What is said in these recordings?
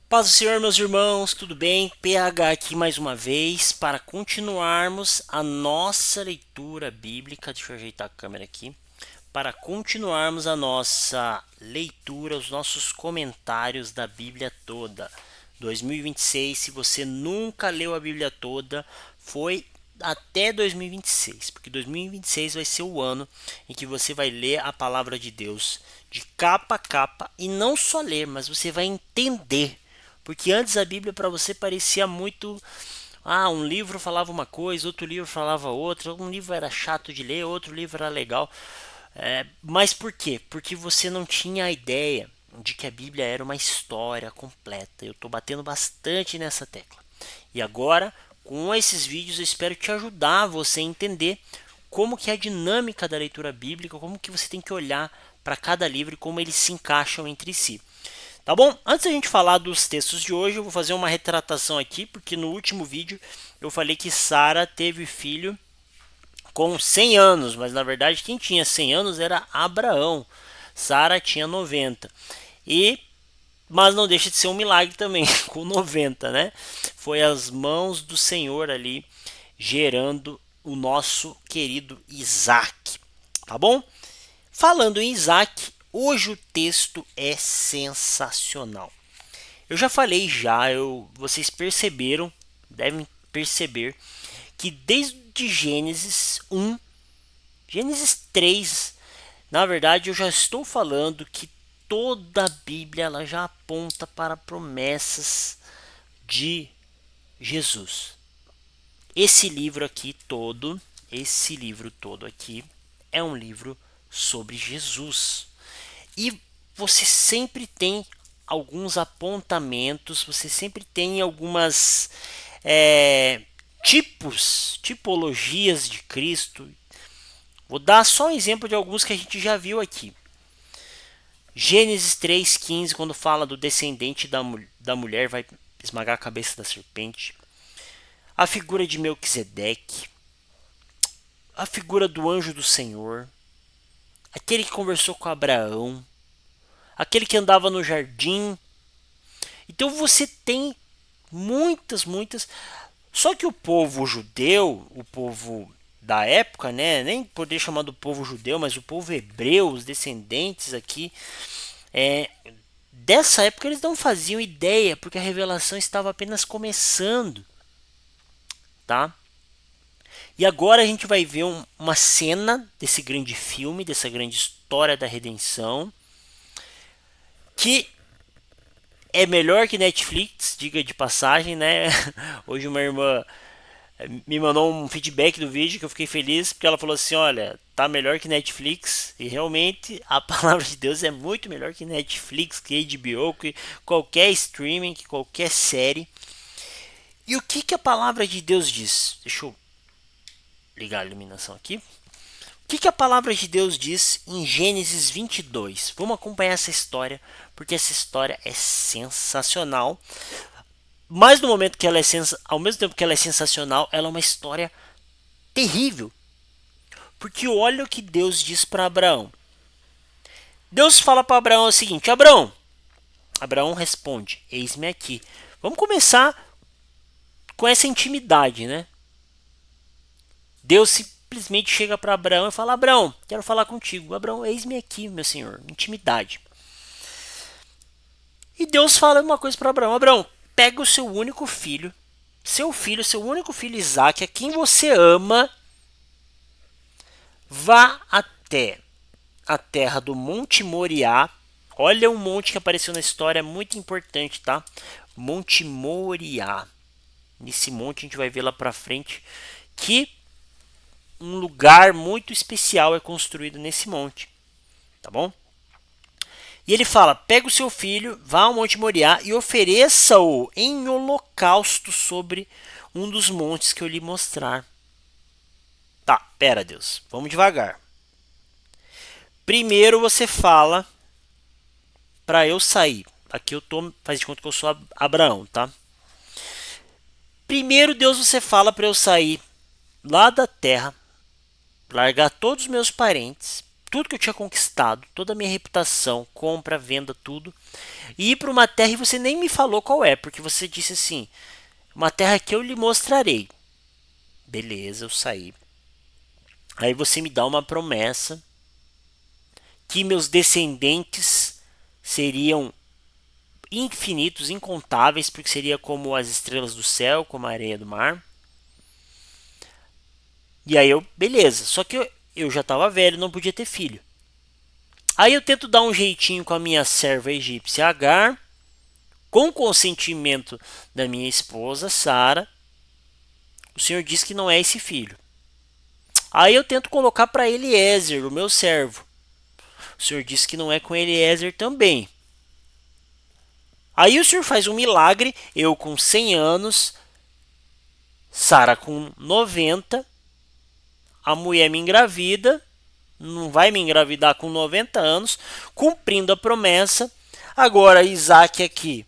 Paz do Senhor, meus irmãos, tudo bem? PH aqui mais uma vez para continuarmos a nossa leitura bíblica. Deixa eu ajeitar a câmera aqui. Para continuarmos a nossa leitura, os nossos comentários da Bíblia toda. 2026, se você nunca leu a Bíblia toda, foi até 2026, porque 2026 vai ser o ano em que você vai ler a palavra de Deus de capa a capa e não só ler, mas você vai entender. Porque antes a Bíblia para você parecia muito um livro falava uma coisa, outro livro falava outra, um livro era chato de ler, outro livro era legal. Mas por quê? Porque você não tinha a ideia de que a Bíblia era uma história completa. Eu estou batendo bastante nessa tecla. E agora, com esses vídeos, eu espero te ajudar você a entender como que é a dinâmica da leitura bíblica, como que você tem que olhar para cada livro e como eles se encaixam entre si. Tá bom? Antes da gente falar dos textos de hoje, eu vou fazer uma retratação aqui, porque no último vídeo eu falei que Sara teve filho com 100 anos, mas na verdade quem tinha 100 anos era Abraão. Sara tinha 90. E mas não deixa de ser um milagre também, com 90, né? Foi as mãos do Senhor ali gerando o nosso querido Isaac, tá bom? Falando em Isaac, hoje o texto é sensacional. Eu já falei vocês perceberam, devem perceber que desde Gênesis 1, Gênesis 3, na verdade eu já estou falando que toda a Bíblia ela já aponta para promessas de Jesus. Esse livro todo aqui é um livro sobre Jesus. E você sempre tem alguns apontamentos, você sempre tem algumas tipologias de Cristo. Vou dar só um exemplo de alguns que a gente já viu aqui. Gênesis 3,15, quando fala do descendente da mulher, vai esmagar a cabeça da serpente. A figura de Melquisedeque. A figura do anjo do Senhor. Aquele que conversou com Abraão. Aquele que andava no jardim. Então você tem muitas. Só que o povo judeu, o povo da época, né? Nem poder chamar do povo judeu, mas o povo hebreu, os descendentes aqui, é, dessa época eles não faziam ideia, porque a revelação estava apenas começando, tá? E agora a gente vai ver uma cena desse grande filme, dessa grande história da redenção, que é melhor que Netflix, diga de passagem, né? Hoje uma irmã me mandou um feedback do vídeo que eu fiquei feliz, porque ela falou assim, olha, tá melhor que Netflix, e realmente a palavra de Deus é muito melhor que Netflix, que HBO, que qualquer streaming, que qualquer série. E o que, que a palavra de Deus diz? Deixa eu ligar a iluminação aqui. O que, que a palavra de Deus diz em Gênesis 22? Vamos acompanhar essa história, porque essa história é sensacional. Mas no momento que ela é ao mesmo tempo que ela é sensacional, ela é uma história terrível. Porque olha o que Deus diz para Abraão. Deus fala para Abraão o seguinte: Abraão responde: eis-me aqui. Vamos começar com essa intimidade, né? Deus simplesmente chega para Abraão e fala: Abraão, quero falar contigo. Abraão, eis-me aqui, meu senhor. Intimidade. E Deus fala uma coisa para Abraão: Abraão, pega o seu único filho, seu único filho Isaac, a quem você ama, vá até a terra do Monte Moriá. Olha um monte que apareceu na história, muito importante, tá? Monte Moriá. Nesse monte a gente vai ver lá pra frente que um lugar muito especial é construído nesse monte, tá bom? E ele fala: pega o seu filho, vá ao Monte Moriá e ofereça-o em holocausto sobre um dos montes que eu lhe mostrar. Tá, pera, Deus, vamos devagar. Primeiro você fala para eu sair. Aqui eu tô, faz de conta que eu sou Abraão, tá? Primeiro Deus você fala para eu sair lá da terra, largar todos os meus parentes, tudo que eu tinha conquistado, toda a minha reputação, compra, venda, tudo, e ir para uma terra e você nem me falou qual é, porque você disse assim, uma terra que eu lhe mostrarei. Beleza, eu saí. Aí você me dá uma promessa que meus descendentes seriam infinitos, incontáveis, porque seria como as estrelas do céu, como a areia do mar. E aí beleza, só que eu já estava velho, não podia ter filho. Aí eu tento dar um jeitinho com a minha serva egípcia Agar, com consentimento da minha esposa Sara. O Senhor diz que não é esse filho. Aí eu tento colocar para Eliezer, o meu servo. O Senhor diz que não é com Eliezer também. Aí o Senhor faz um milagre, eu com 100 anos, Sara com 90, a mulher me engravida, não vai me engravidar com 90 anos, cumprindo a promessa. Agora Isaac aqui,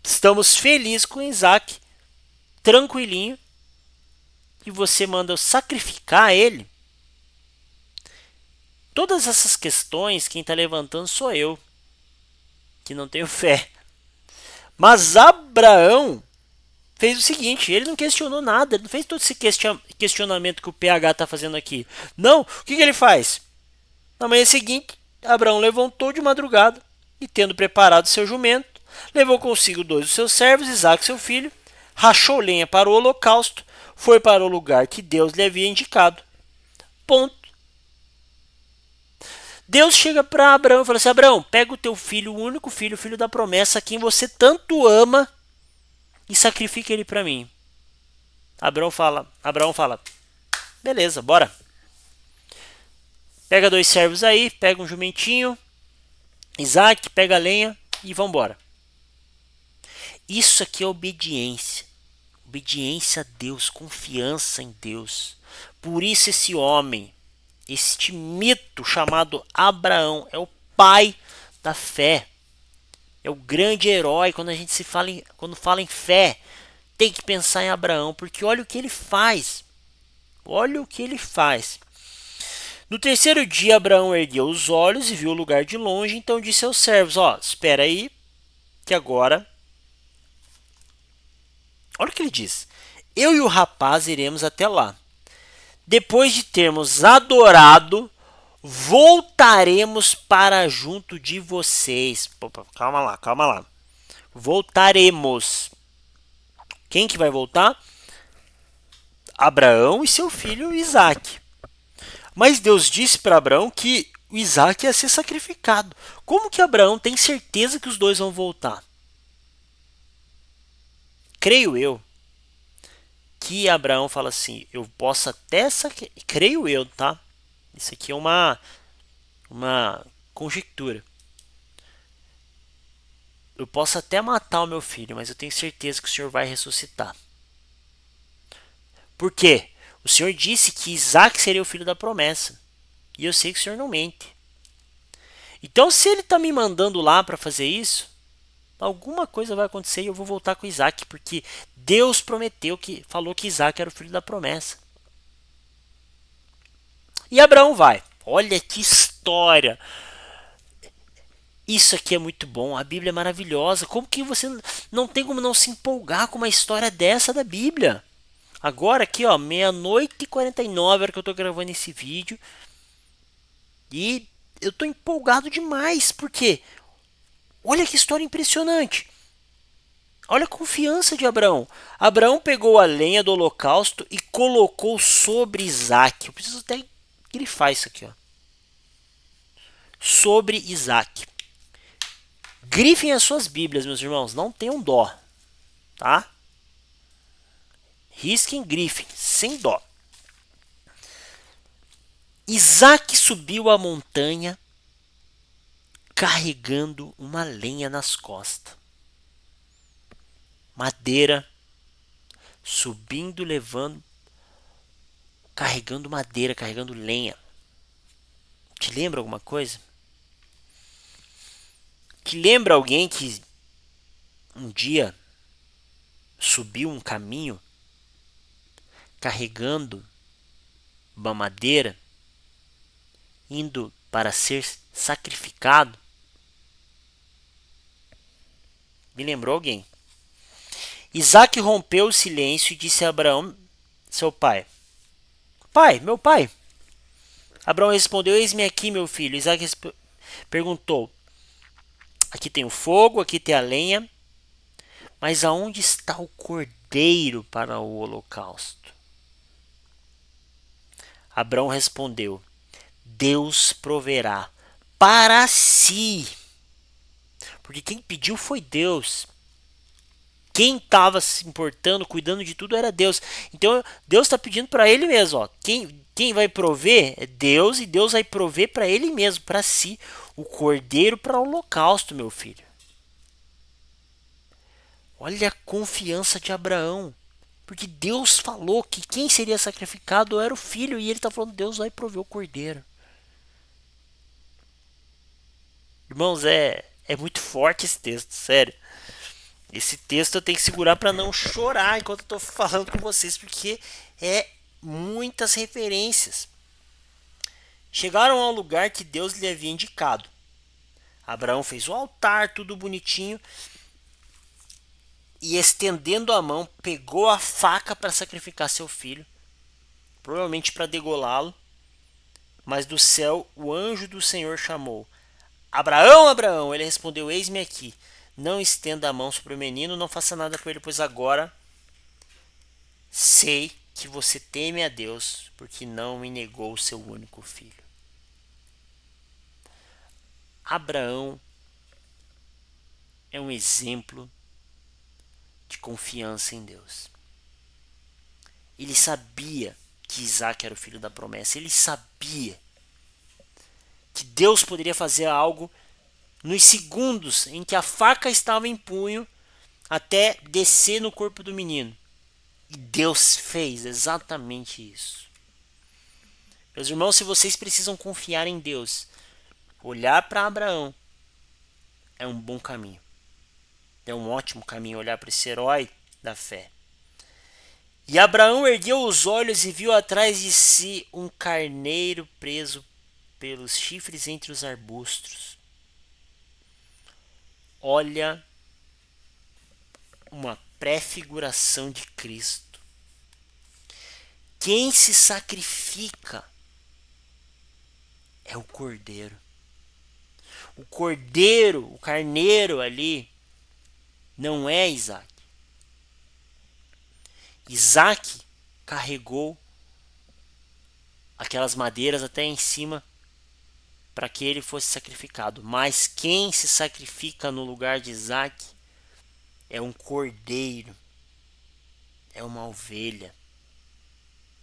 estamos felizes com Isaac, tranquilinho, e você manda eu sacrificar ele. Todas essas questões, quem está levantando sou eu, que não tenho fé. Mas Abraão fez o seguinte, ele não questionou nada, ele não fez todo esse questionamento que o PH está fazendo aqui. Não, o que ele faz? Na manhã seguinte, Abraão levantou de madrugada e, tendo preparado seu jumento, levou consigo 2 dos seus servos, Isaque seu filho, rachou lenha para o holocausto, foi para o lugar que Deus lhe havia indicado. Ponto. Deus chega para Abraão e fala assim, Abraão, pega o teu filho, o único filho, o filho da promessa, a quem você tanto ama, e sacrifica ele para mim. Abraão fala, beleza, bora. Pega 2 servos aí, pega um jumentinho, Isaac, pega a lenha e vambora. Isso aqui é obediência. Obediência a Deus, confiança em Deus. Por isso esse homem, este mito chamado Abraão, é o pai da fé. É o grande herói. Quando fala em fé, tem que pensar em Abraão, porque olha o que ele faz. Olha o que ele faz. No terceiro dia, Abraão ergueu os olhos e viu o lugar de longe, então disse aos servos, espera aí, que agora... Olha o que ele diz. Eu e o rapaz iremos até lá. Depois de termos adorado, voltaremos para junto de vocês. Opa, calma lá. Voltaremos. Quem que vai voltar? Abraão e seu filho Isaque. Mas Deus disse para Abraão que o Isaque ia ser sacrificado. Como que Abraão tem certeza que os dois vão voltar? Creio eu que Abraão fala assim, eu posso até creio eu, tá? Isso aqui é uma conjectura. Eu posso até matar o meu filho, mas eu tenho certeza que o Senhor vai ressuscitar. Por quê? O Senhor disse que Isaac seria o filho da promessa. E eu sei que o Senhor não mente. Então, se ele está me mandando lá para fazer isso, alguma coisa vai acontecer e eu vou voltar com Isaac, porque Deus falou que Isaac era o filho da promessa. E Abraão vai. Olha que história! Isso aqui é muito bom, a Bíblia é maravilhosa. Como que você não tem como não se empolgar com uma história dessa da Bíblia? Agora aqui, meia-noite e 49 hora que eu tô gravando esse vídeo. E eu tô empolgado demais, porque olha que história impressionante. Olha a confiança de Abraão. Abraão pegou a lenha do holocausto e colocou sobre Isaac. Eu preciso até grifar isso aqui, sobre Isaac. Grifem as suas Bíblias, meus irmãos. Não tenham dó, tá? Risquem, grifem, sem dó. Isaac subiu a montanha carregando uma lenha nas costas. Madeira, subindo, levando, carregando madeira, carregando lenha. Te lembra alguma coisa? Te lembra alguém que um dia subiu um caminho carregando uma madeira indo para ser sacrificado? Me lembrou alguém? Isaac rompeu o silêncio e disse a Abraão, seu pai: Pai, meu pai. Abraão respondeu: Eis-me aqui, meu filho. Isaac perguntou: Aqui tem o fogo, aqui tem a lenha, mas aonde está o cordeiro para o holocausto? Abraão respondeu: Deus proverá para si. Porque quem pediu foi Deus. Quem estava se importando, cuidando de tudo era Deus. Então Deus está pedindo para ele mesmo. Ó, quem vai prover é Deus, e Deus vai prover para ele mesmo, para si, o cordeiro para o holocausto, meu filho. Olha a confiança de Abraão. Porque Deus falou que quem seria sacrificado era o filho, e ele está falando: Deus vai prover o cordeiro. Irmãos, é muito forte esse texto, sério. Esse texto eu tenho que segurar para não chorar enquanto eu estou falando com vocês, porque é muitas referências. Chegaram ao lugar que Deus lhe havia indicado. Abraão fez o altar, tudo bonitinho, e estendendo a mão, pegou a faca para sacrificar seu filho, provavelmente para degolá-lo. Mas do céu o anjo do Senhor chamou: Abraão, Abraão! Ele respondeu: Eis-me aqui. Não estenda a mão sobre o menino, não faça nada com ele, pois agora sei que você teme a Deus, porque não me negou o seu único filho. Abraão é um exemplo de confiança em Deus. Ele sabia que Isaac era o filho da promessa. Ele sabia que Deus poderia fazer algo nos segundos em que a faca estava em punho até descer no corpo do menino. E Deus fez exatamente isso. Meus irmãos, se vocês precisam confiar em Deus, olhar para Abraão é um bom caminho. É um ótimo caminho olhar para esse herói da fé. E Abraão ergueu os olhos e viu atrás de si um carneiro preso pelos chifres entre os arbustos. Olha uma prefiguração de Cristo. Quem se sacrifica é o cordeiro. O cordeiro, o carneiro ali, não é Isaac. Isaac carregou aquelas madeiras até em cima para que ele fosse sacrificado. Mas quem se sacrifica no lugar de Isaac é um cordeiro, é uma ovelha,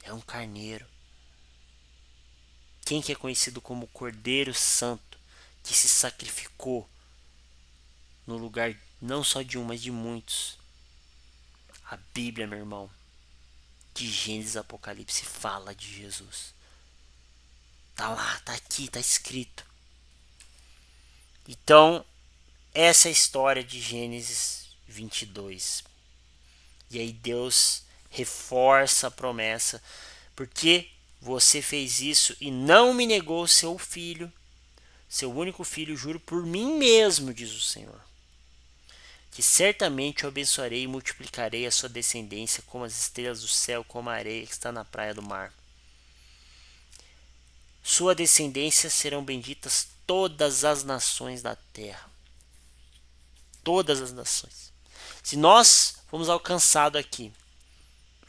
é um carneiro. Quem que é conhecido como Cordeiro Santo, que se sacrificou no lugar não só de um, mas de muitos? A Bíblia, meu irmão, de Gênesis a Apocalipse, fala de Jesus. Tá lá, tá aqui, tá escrito. Então, essa é a história de Gênesis 22. E aí Deus reforça a promessa: porque você fez isso e não me negou seu filho, seu único filho, juro por mim mesmo, diz o Senhor, que certamente o abençoarei e multiplicarei a sua descendência como as estrelas do céu, como a areia que está na praia do mar. Sua descendência serão benditas todas as nações da terra. Todas as nações. Se nós fomos alcançados aqui,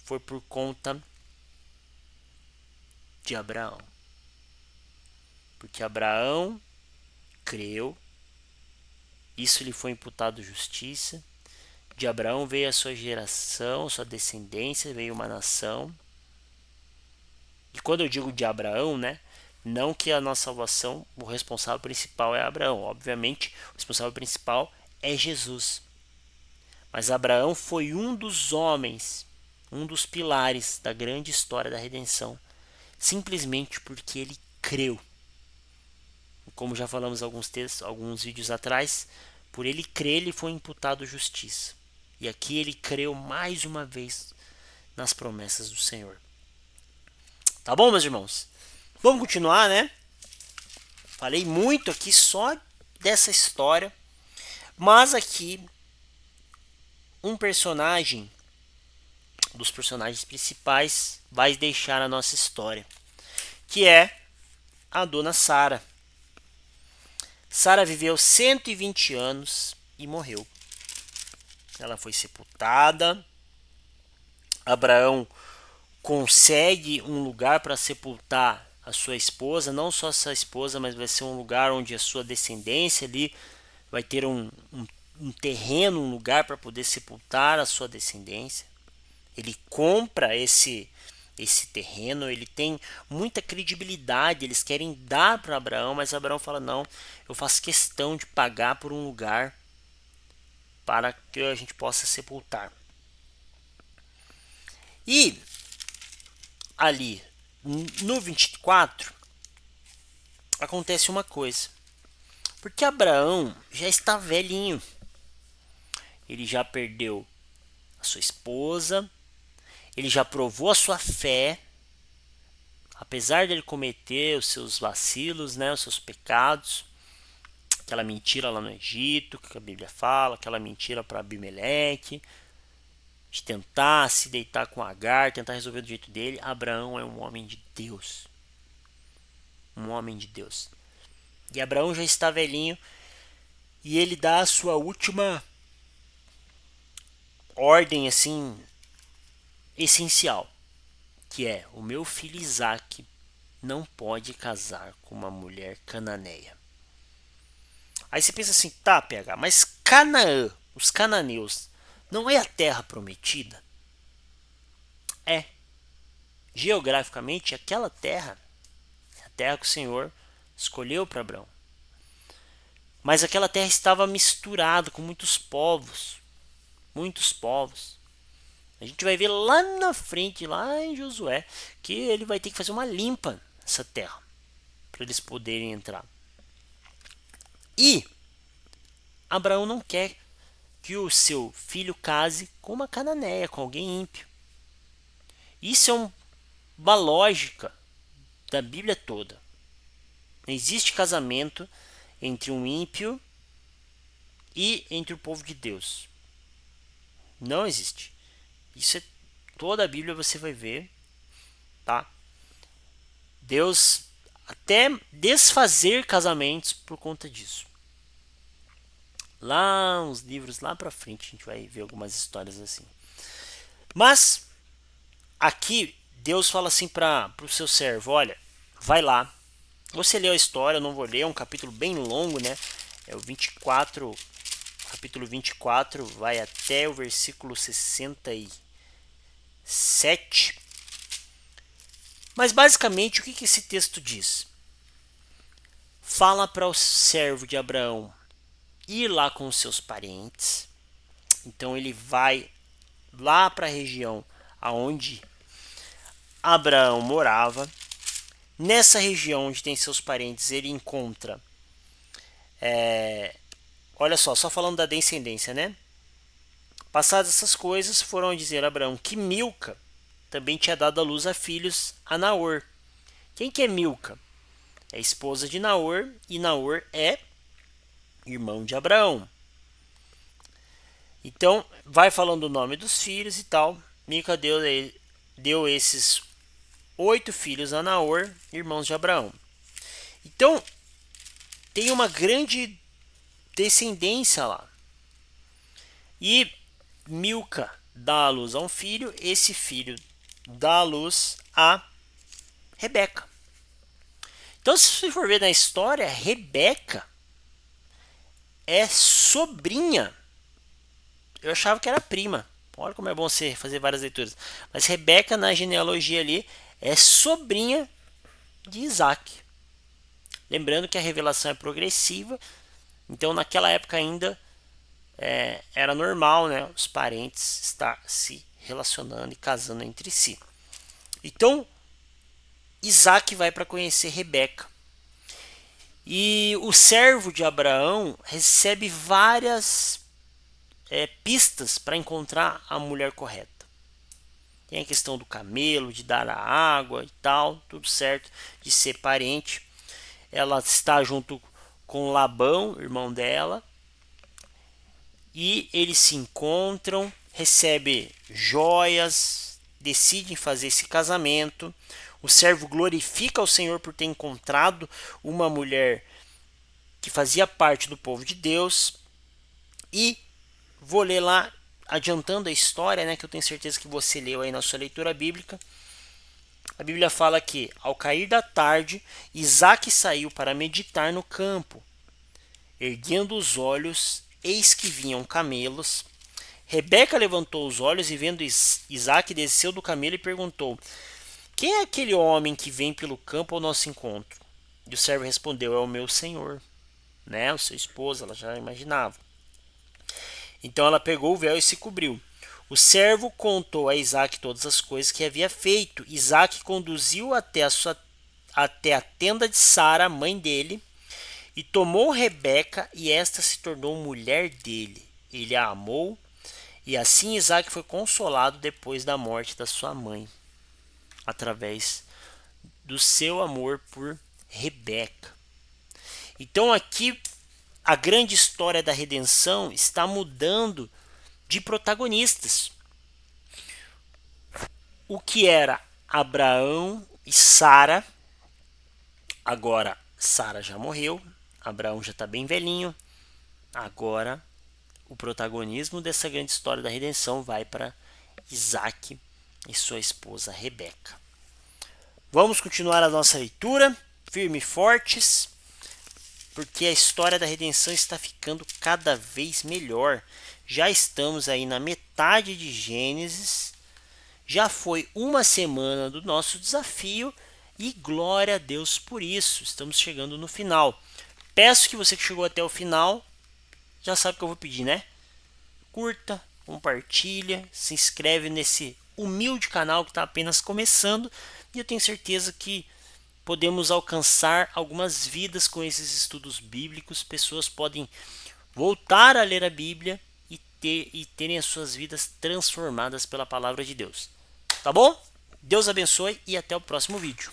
foi por conta de Abraão. Porque Abraão creu, isso lhe foi imputado justiça. De Abraão veio a sua geração, sua descendência, veio uma nação. E quando eu digo de Abraão, né? Não que a nossa salvação, o responsável principal é Abraão. Obviamente, o responsável principal é Jesus. Mas Abraão foi um dos homens, um dos pilares da grande história da redenção, simplesmente porque ele creu. Como já falamos alguns textos, alguns vídeos atrás, por ele crer, lhe foi imputado justiça. E aqui ele creu mais uma vez nas promessas do Senhor. Tá bom, meus irmãos? Vamos continuar, né? Falei muito aqui só dessa história, mas aqui um personagem dos personagens principais vai deixar a nossa história, que é a dona Sara. Sara viveu 120 anos e morreu. Ela foi sepultada. Abraão consegue um lugar para sepultar a sua esposa, não só sua esposa, mas vai ser um lugar onde a sua descendência ali vai ter um terreno, um lugar para poder sepultar a sua descendência. Ele compra esse terreno, ele tem muita credibilidade, eles querem dar para Abraão, mas Abraão fala: não, eu faço questão de pagar por um lugar para que a gente possa sepultar. E ali no 24 acontece uma coisa, porque Abraão já está velhinho, ele já perdeu a sua esposa, ele já provou a sua fé, apesar de ele cometer os seus vacilos, né, os seus pecados, aquela mentira lá no Egito, que a Bíblia fala, aquela mentira para Abimeleque, de tentar se deitar com Agar, tentar resolver do jeito dele. Abraão é um homem de Deus. Um homem de Deus. E Abraão já está velhinho e ele dá a sua última ordem assim essencial, que é: o meu filho Isaque não pode casar com uma mulher cananeia. Aí você pensa assim: tá, PH, mas Canaã, os cananeus, não é a terra prometida? É. Geograficamente, aquela terra é a terra que o Senhor escolheu para Abraão. Mas aquela terra estava misturada com muitos povos. Muitos povos. A gente vai ver lá na frente, lá em Josué, que ele vai ter que fazer uma limpa nessa terra para eles poderem entrar. E Abraão não quer que o seu filho case com uma cananeia, com alguém ímpio. Isso é uma lógica da Bíblia toda. Não existe casamento entre um ímpio e entre o povo de Deus. Não existe. Isso é toda a Bíblia, você vai ver, tá? Deus até desfazer casamentos por conta disso. Lá uns livros lá para frente a gente vai ver algumas histórias assim. Mas aqui Deus fala assim para o seu servo: olha, vai lá. Você leu a história, eu não vou ler, é um capítulo bem longo, né? É o 24, capítulo 24, vai até o versículo 67. Mas basicamente o que esse texto diz? Fala para o servo de Abraão ir lá com os seus parentes. Então ele vai lá para a região aonde Abraão morava. Nessa região onde tem seus parentes, ele encontra, olha só falando da descendência, né? Passadas essas coisas, foram dizer a Abraão que Milca também tinha dado à luz a filhos a Naor. Quem que é Milca? É esposa de Naor, e Naor é irmão de Abraão. Então, vai falando o nome dos filhos e tal. Milca deu esses 8 filhos a Naor, irmãos de Abraão. Então, tem uma grande descendência lá. E Milca dá à luz a um filho, esse filho dá à luz a Rebeca. Então, se você for ver na história, Rebeca é sobrinha. Eu achava que era prima. Olha como é bom você fazer várias leituras. Mas Rebeca, na genealogia ali, é sobrinha de Isaac. Lembrando que a revelação é progressiva. Então, naquela época ainda era normal, né, os parentes estar se relacionando e casando entre si. Então, Isaac vai para conhecer Rebeca. E o servo de Abraão recebe várias pistas para encontrar a mulher correta. Tem a questão do camelo, de dar a água e tal, tudo certo, de ser parente. ela está junto com Labão, irmão dela, e eles se encontram, recebem joias, decidem fazer esse casamento. O servo glorifica ao Senhor por ter encontrado uma mulher que fazia parte do povo de Deus. E vou ler lá, adiantando a história, né, que eu tenho certeza que você leu aí na sua leitura bíblica. A Bíblia fala que, ao cair da tarde, Isaque saiu para meditar no campo. Erguendo os olhos, eis que vinham camelos. Rebeca levantou os olhos e, vendo Isaque, desceu do camelo e perguntou: quem é aquele homem que vem pelo campo ao nosso encontro? E o servo respondeu: é o meu senhor, né? O seu esposo, ela já imaginava. Então ela pegou o véu e se cobriu. O servo contou a Isaque todas as coisas que havia feito. Isaque conduziu até a tenda de Sara, mãe dele, e tomou Rebeca, e esta se tornou mulher dele. Ele a amou, e assim Isaque foi consolado depois da morte da sua mãe, através do seu amor por Rebeca. Então aqui a grande história da redenção está mudando de protagonistas. O que era Abraão e Sara, agora Sara já morreu, Abraão já está bem velhinho, agora o protagonismo dessa grande história da redenção vai para Isaque e sua esposa Rebeca. Vamos continuar a nossa leitura, firmes e fortes, porque a história da redenção está ficando cada vez melhor. Já estamos aí na metade de Gênesis, já foi uma semana do nosso desafio e glória a Deus por isso. Estamos chegando no final. Peço que você que chegou até o final, já sabe o que eu vou pedir, né? Curta, compartilha, se inscreve nesse humilde canal que está apenas começando, e eu tenho certeza que podemos alcançar algumas vidas com esses estudos bíblicos. Pessoas podem voltar a ler a Bíblia e terem as suas vidas transformadas pela palavra de Deus. Tá bom? Deus abençoe e até o próximo vídeo.